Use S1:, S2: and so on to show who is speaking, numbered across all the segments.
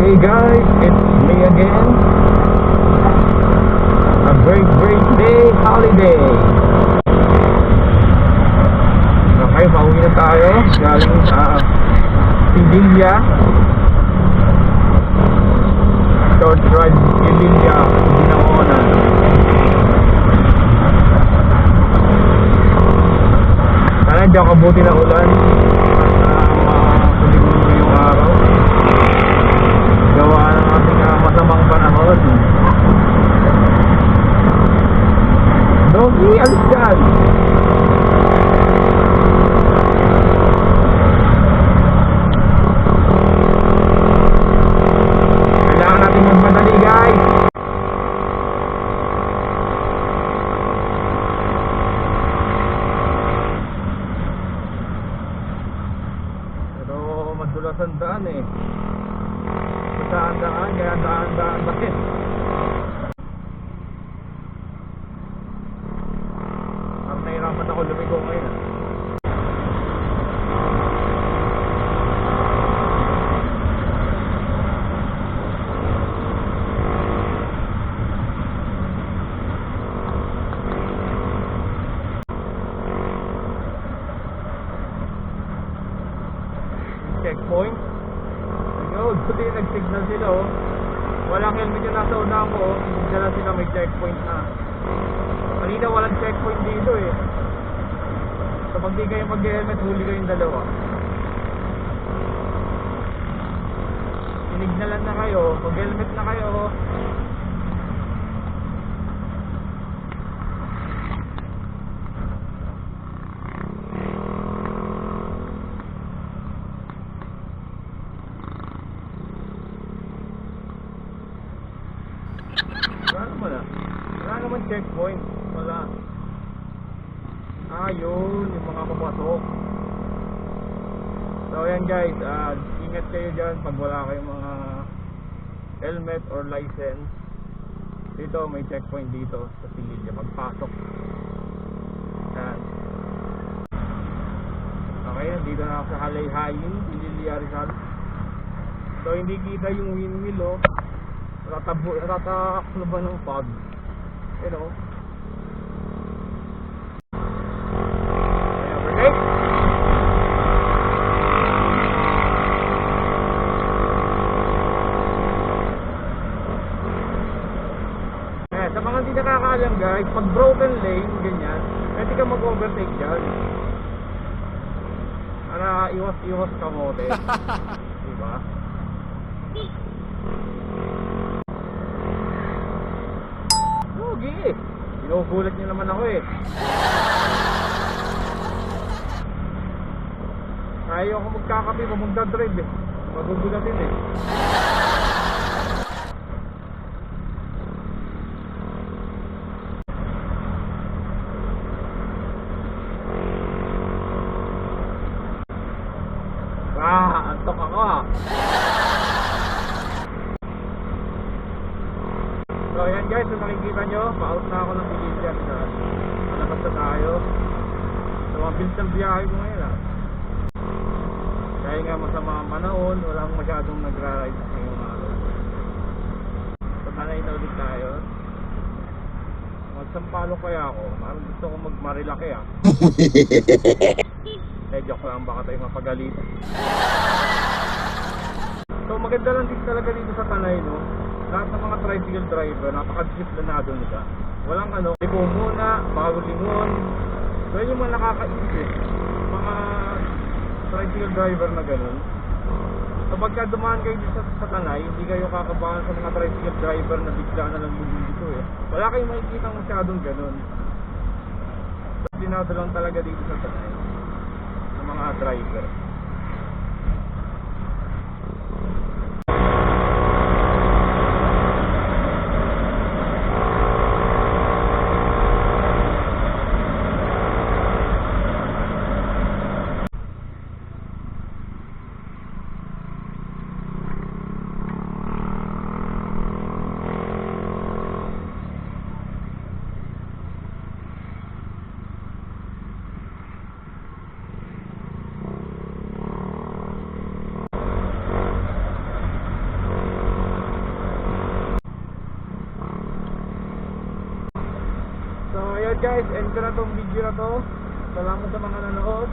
S1: Hey guys, it's me again. A great day holiday. Okay, pauwi na tayo. Galing sa Sevilla. Short ride Sevilla, Binangonan. Sana hindi ako kabuti na ulan. Makakulimlim yung araw. Gawa ng ating masamang panahon. Doggy, alis dyan! Kailangan natin magmadali, guys! Pero madulas ang daan eh. Daan, kaya daan bakit? Parang nahirapan ako lumigo ngayon. Checkpoint. Buti nag-signal sila oh. Walang helmet yung nasa una ko oh. Dala sila may checkpoint na. Kanina walang checkpoint dito eh. So pag di kayo mag-helmet, huli kayong dalawa. Sinignalan na kayo, mag-helmet na kayo oh. Wala naman checkpoint. Wala. Yun yung mga papasok. So ayan guys, ingat kayo dyan pag wala kayong mga helmet or license. Dito may checkpoint dito sa Sevilla magpasok. Ayan. Okay, dito na ako sa Halayhayin, Sevilla Rizal. So hindi kita yung windmill oh. Rataklo ba ng fog? You know. Okay, overtake. Sa mga hindi nakakaalam guys, pag broken lane, ganyan, pwede ka mag-overtake dyan. Para iwas kamote. Diba? Ginugulat niyo naman ako eh. Ayaw ako magkakape pa magdadrive eh. Magugulatin eh. Antok ako ha. So ayan guys, kung nakikita nyo, pa-out na ako ng Sevilla. Malabas na tayo. So mabilis ng biyahe ko ngayon ha. Kaya nga masama ang panahon, walang masyadong nagra-ride ngayong araw. So sanay na ulit tayo. Magsampalo kaya ako, parang gusto ko magmarilaki ha. Joke lang, baka tayo mapagalitan. So maganda lang din talaga dito sa Tanay no. Lahat ng mga tricycle driver, napaka-disciplinado nila. Walang liko muna, bago lingon. So yun yung mga nakakaisip, mga tricycle driver na ganun. So pagka dumaan kayo dito sa Tanay, hindi kayo kakabahan sa mga tricycle driver na bigla na lang dito eh. Wala kayong makikita masyadong ganun. Disciplinado lang talaga dito sa Tanay ng mga driver. guys, end ko na tong video na to. Salamat sa mga nanood.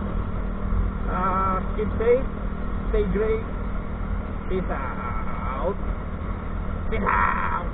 S1: Keep safe, stay great. Peace out. Peace out.